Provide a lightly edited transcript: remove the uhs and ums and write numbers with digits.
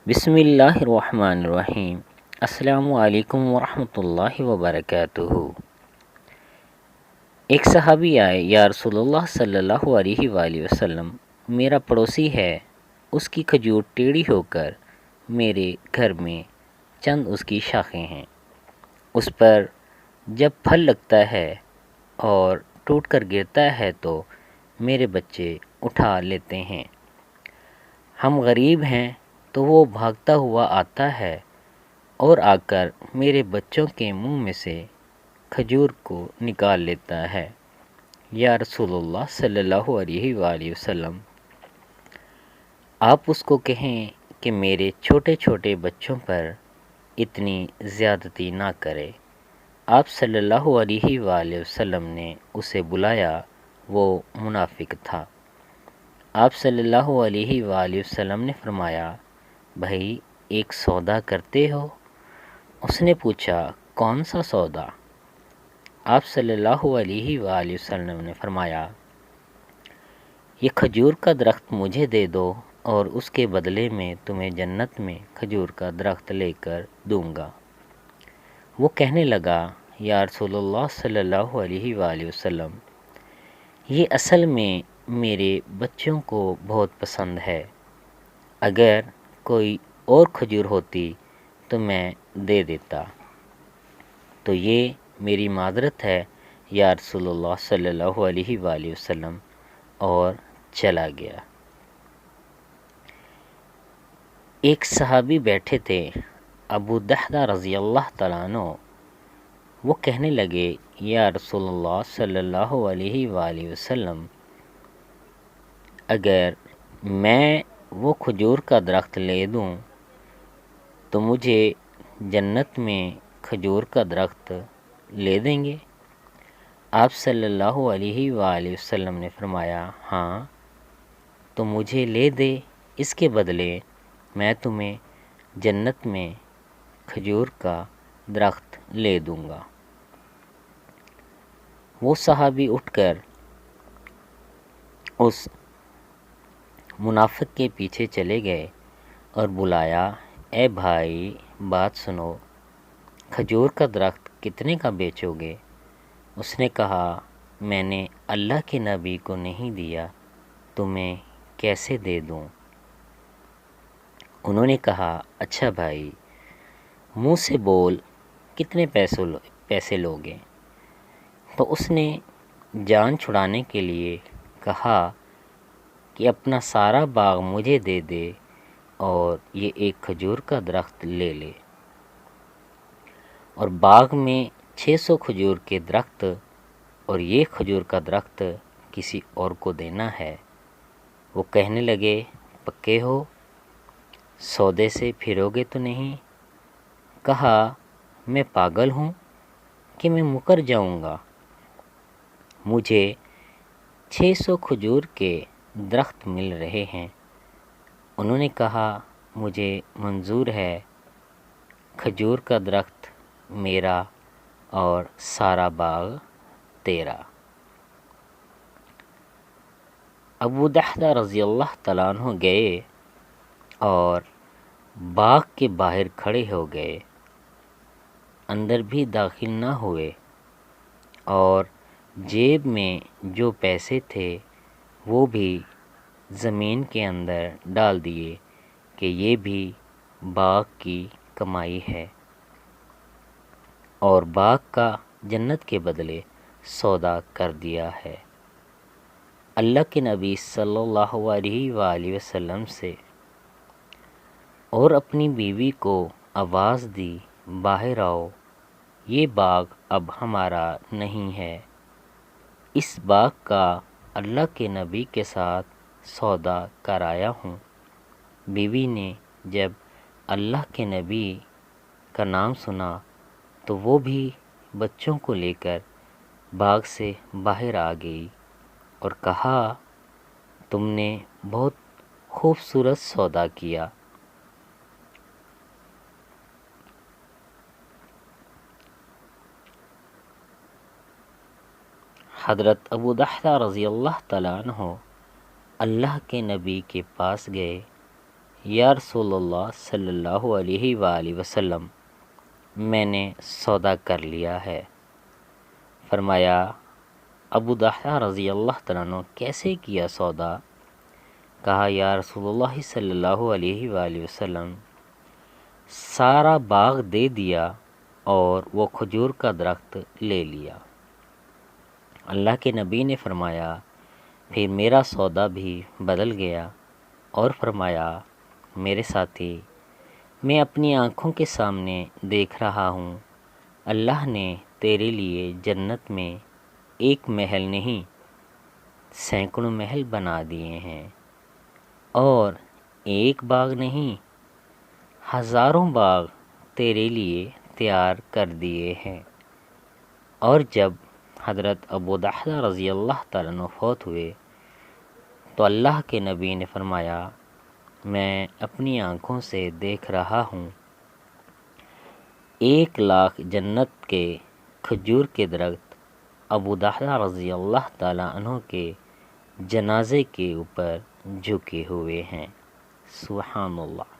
بسم اللہ الرحمن الرحیم۔ السلام علیکم ورحمۃ اللہ وبرکاتہ۔ ایک صحابی آئے، یا رسول اللہ صلی اللہ علیہ وآلہ وسلم، میرا پڑوسی ہے، اس کی کھجور ٹیڑھی ہو کر میرے گھر میں چند اس کی شاخیں ہیں، اس پر جب پھل لگتا ہے اور ٹوٹ کر گرتا ہے تو میرے بچے اٹھا لیتے ہیں۔ ہم غریب ہیں تو وہ بھاگتا ہوا آتا ہے اور آ کر میرے بچوں کے منہ میں سے کھجور کو نکال لیتا ہے۔ یا رسول اللہ صلی اللہ علیہ وآلہ وسلم، آپ اس کو کہیں کہ میرے چھوٹے چھوٹے بچوں پر اتنی زیادتی نہ کرے۔ آپ صلی اللہ علیہ وآلہ وسلم نے اسے بلایا، وہ منافق تھا۔ آپ صلی اللہ علیہ وآلہ وسلم نے فرمایا، بھائی ایک سودا کرتے ہو؟ اس نے پوچھا، کون سا سودا؟ آپ صلی اللہ علیہ وآلہ وسلم نے فرمایا، یہ کھجور کا درخت مجھے دے دو اور اس کے بدلے میں تمہیں جنت میں کھجور کا درخت لے کر دوں گا۔ وہ کہنے لگا، یا رسول اللہ صلی اللہ علیہ وآلہ وسلم، یہ اصل میں میرے بچوں کو بہت پسند ہے، اگر کوئی اور کھجور ہوتی تو میں دے دیتا، تو یہ میری معذرت ہے یا رسول اللہ صلی اللہ علیہ وآلہ وسلم، اور چلا گیا۔ ایک صحابی بیٹھے تھے، ابو دحدہ رضی اللہ تعالیٰ عنہ، وہ کہنے لگے، یا رسول اللہ صلی اللہ علیہ وآلہ وسلم، اگر میں وہ کھجور کا درخت لے دوں تو مجھے جنت میں کھجور کا درخت لے دیں گے؟ آپ صلی اللہ علیہ وآلہ وسلم نے فرمایا، ہاں تو مجھے لے دے، اس کے بدلے میں تمہیں جنت میں کھجور کا درخت لے دوں گا۔ وہ صحابی اٹھ کر اس منافق کے پیچھے چلے گئے اور بلایا، اے بھائی بات سنو، کھجور کا درخت کتنے کا بیچو گے؟ اس نے کہا، میں نے اللہ کے نبی کو نہیں دیا، تمہیں کیسے دے دوں؟ انہوں نے کہا، اچھا بھائی منہ سے بول، کتنے پیسے لوگے؟ تو اس نے جان چھڑانے کے لیے کہا کہ اپنا سارا باغ مجھے دے دے اور یہ ایک کھجور کا درخت لے لے، اور باغ میں 600 کھجور کے درخت اور یہ کھجور کا درخت کسی اور کو دینا ہے۔ وہ کہنے لگے، پکے ہو؟ سودے سے پھرو گے تو نہیں؟ کہا، میں پاگل ہوں کہ میں مکر جاؤں گا؟ مجھے 600 کھجور کے درخت مل رہے ہیں۔ انہوں نے کہا، مجھے منظور ہے، کھجور کا درخت میرا اور سارا باغ تیرا۔ ابو دحدہ رضی اللہ تعالیٰ عنہ گئے اور باغ کے باہر کھڑے ہو گئے، اندر بھی داخل نہ ہوئے، اور جیب میں جو پیسے تھے وہ بھی زمین کے اندر ڈال دیے کہ یہ بھی باغ کی کمائی ہے، اور باغ کا جنت کے بدلے سودا کر دیا ہے۔ اللہ کے نبی صلی اللہ علیہ وآلہ وسلم سے اور اپنی بیوی کو آواز دی، باہر آؤ، یہ باغ اب ہمارا نہیں ہے، اس باغ کا اللہ کے نبی کے ساتھ سودا کرایا ہوں۔ بیوی نے جب اللہ کے نبی کا نام سنا تو وہ بھی بچوں کو لے کر باغ سے باہر آ گئی اور کہا، تم نے بہت خوبصورت سودا کیا۔ حضرت ابو دحدہ رضی اللہ تعالیٰ عنہ اللہ کے نبی کے پاس گئے، یا رسول اللہ صلی اللہ علیہ وآلہ وسلم، میں نے سودا کر لیا ہے۔ فرمایا ابو دحدہ رضی اللہ تعالیٰ عنہ، کیسے کیا سودا؟ کہا یا رسول اللہ صلی اللہ علیہ وآلہ وسلم، سارا باغ دے دیا اور وہ کھجور کا درخت لے لیا۔ اللہ کے نبی نے فرمایا پھر میرا سودا بھی بدل گیا، اور فرمایا میرے ساتھی، میں اپنی آنکھوں کے سامنے دیکھ رہا ہوں، اللہ نے تیرے لیے جنت میں ایک محل نہیں سینکڑوں محل بنا دیے ہیں، اور ایک باغ نہیں ہزاروں باغ تیرے لیے تیار کر دیے ہیں۔ اور جب حضرت ابو دحدہ رضی اللہ تعالیٰ عنہ فوت ہوئے تو اللہ کے نبی نے فرمایا میں اپنی آنکھوں سے دیکھ رہا ہوں 1,00,000 جنت کے کھجور کے درخت ابو دحدہ رضی اللہ تعالیٰ عنہ کے جنازے کے اوپر جھکے ہوئے ہیں۔ سبحان اللہ۔